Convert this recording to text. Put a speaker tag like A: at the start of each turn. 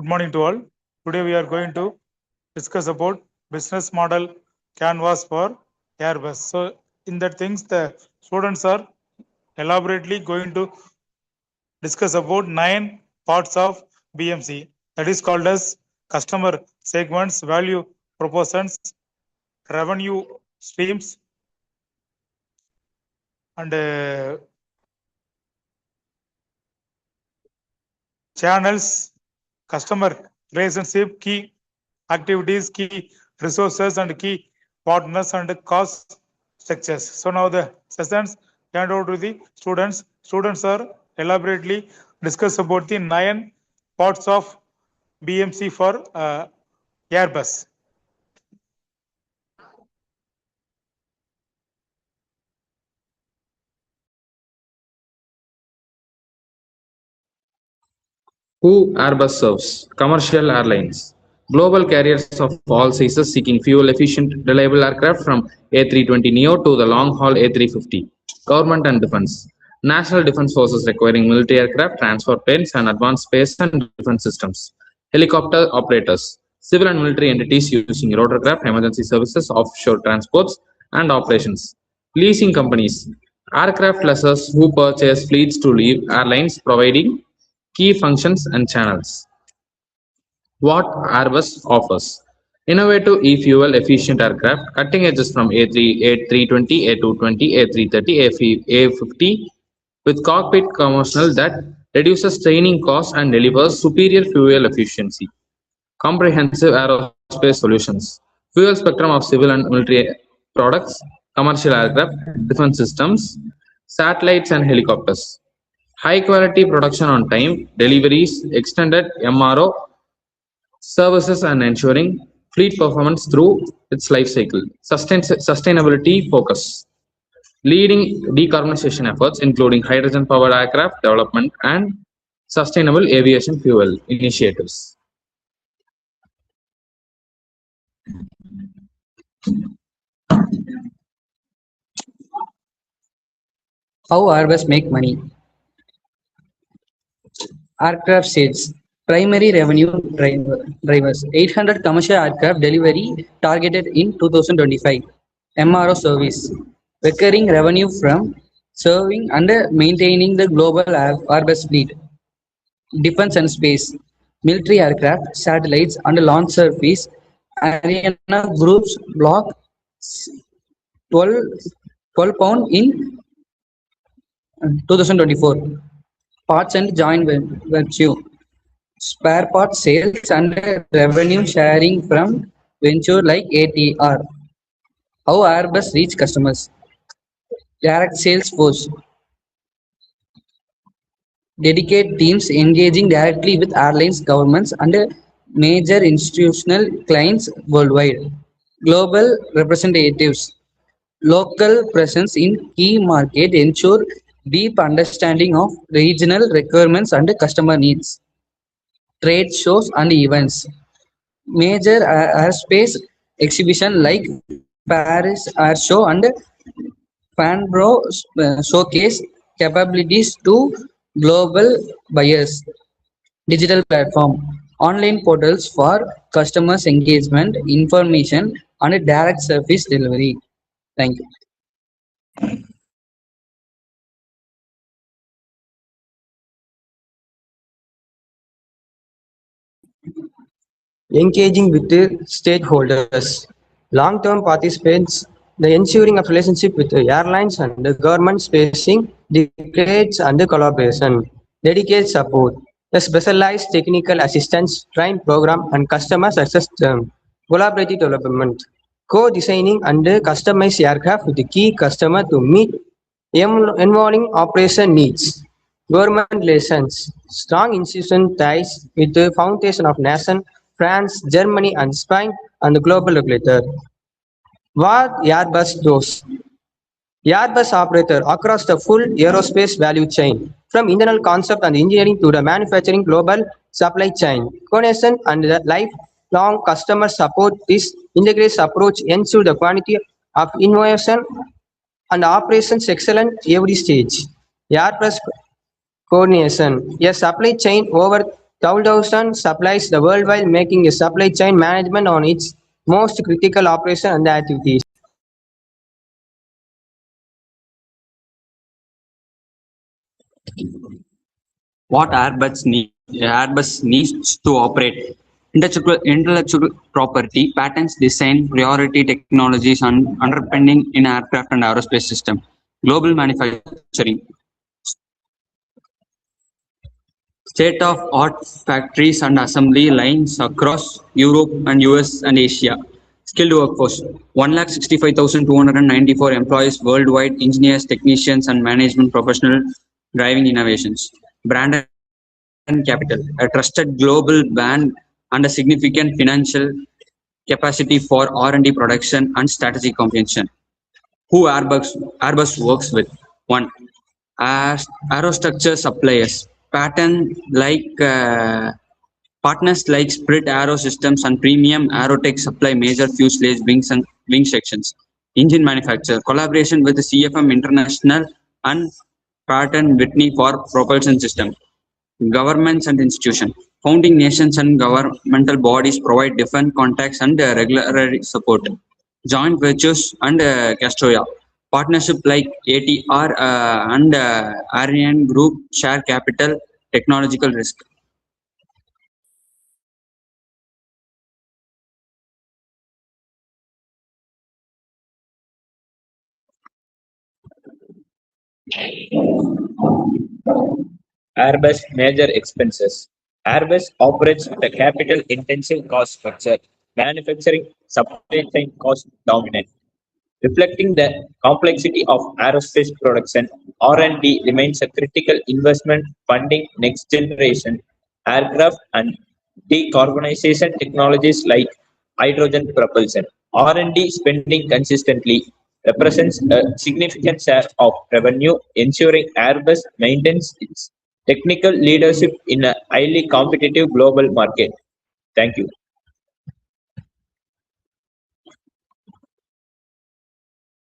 A: Good morning to all. Today we are going to discuss about business model canvas for Airbus. So in that things, the students are elaborately going to discuss about 9 parts of BMC. That is called as customer segments, value propositions, revenue streams, and channels, customer relationship, key activities, key resources, and key partners and cost structures. So now the sessions hand over to the students. Students are elaborately discuss about the 9 parts of BMC for Airbus.
B: Who Airbus serves? Commercial airlines. Global carriers of all sizes seeking fuel-efficient, reliable aircraft from A320neo to the long-haul A350. Government and defense. National defense forces requiring military aircraft, transport planes, and advanced space and defense systems. Helicopter operators. Civil and military entities using rotorcraft, emergency services, offshore transports, and operations. Leasing companies. Aircraft lessors who purchase fleets to leave airlines providing key functions and channels. What Airbus offers: innovative e-fuel efficient aircraft, cutting edges from A320, A220, A330, A50 with cockpit commercial that reduces training costs and delivers superior fuel efficiency. Comprehensive aerospace solutions, fuel spectrum of civil and military products, commercial aircraft, defense systems, satellites and helicopters. High quality production on time, deliveries, extended MRO services and ensuring fleet performance through its life cycle. Sustainability focus. Leading decarbonization efforts including hydrogen powered aircraft development and sustainable aviation fuel initiatives.
C: How Airbus make money? Aircraft sales. Primary revenue drivers. 800 commercial aircraft delivery targeted in 2025. MRO service. Recurring revenue from serving and maintaining the global Airbus fleet. Defense and space. Military aircraft, satellites, and launch surface. ArianeGroup's block 12, 12 pound in 2024. Parts and joint venture, spare parts sales and revenue sharing from venture like ATR. How Airbus reach customers? Direct sales force, dedicate teams engaging directly with airlines, governments, and major institutional clients worldwide. Global representatives, local presence in key market ensure deep understanding of regional requirements and customer needs. Trade shows and events. Major airspace exhibition like Paris Air Show and Fanbro showcase capabilities to global buyers. Digital platform. Online portals for customers engagement, information, and direct service delivery. Thank you.
D: Engaging with the stakeholders, long-term participants, the ensuring of relationship with the airlines and the government spacing decades and the collaboration, dedicated support, the specialized technical assistance, train program and customer success term, collaborative development, co-designing and customized aircraft with the key customer to meet involving operation needs. Government relations, strong institution ties with the foundation of nation, France, Germany and Spain and the global regulator. What Airbus does? Airbus operator across the full aerospace value chain, from internal concept and engineering to the manufacturing global supply chain. Coordination and the lifelong customer support. This integrated approach ensures the quality of innovation and operations excellent every stage. Airbus coordination, a supply chain over 2000 supplies the worldwide, making a supply chain management on its most critical operation and activities.
E: What Airbus needs to operate. Intellectual property, patents, design, priority technologies, and underpinning in aircraft and aerospace system. Global manufacturing. State-of-art factories and assembly lines across Europe and US and Asia. Skilled workforce. 1,65,294 employees worldwide, engineers, technicians, and management professionals driving innovations. Brand and capital. A trusted global brand and a significant financial capacity for R&D production and strategic comprehension. Who Airbus works with? 1. Aerostructure suppliers. Partners like Spirit AeroSystems and Premium Aerotech supply major fuselage wings and wing sections. Engine manufacturer. Collaboration with the CFM International and Pratt & Whitney for propulsion system. Governments and institutions. Founding nations and governmental bodies provide defense contacts and regulatory support. Joint ventures and Castoya. Partnership like ATR and ArianeGroup share capital, technological risk.
F: Airbus major expenses. Airbus operates with a capital-intensive cost structure, manufacturing supply chain cost dominant. Reflecting the complexity of aerospace production, R&D remains a critical investment funding next generation aircraft and decarbonization technologies like hydrogen propulsion. R&D spending consistently represents a significant share of revenue, ensuring Airbus maintains its technical leadership in a highly competitive global market. Thank you.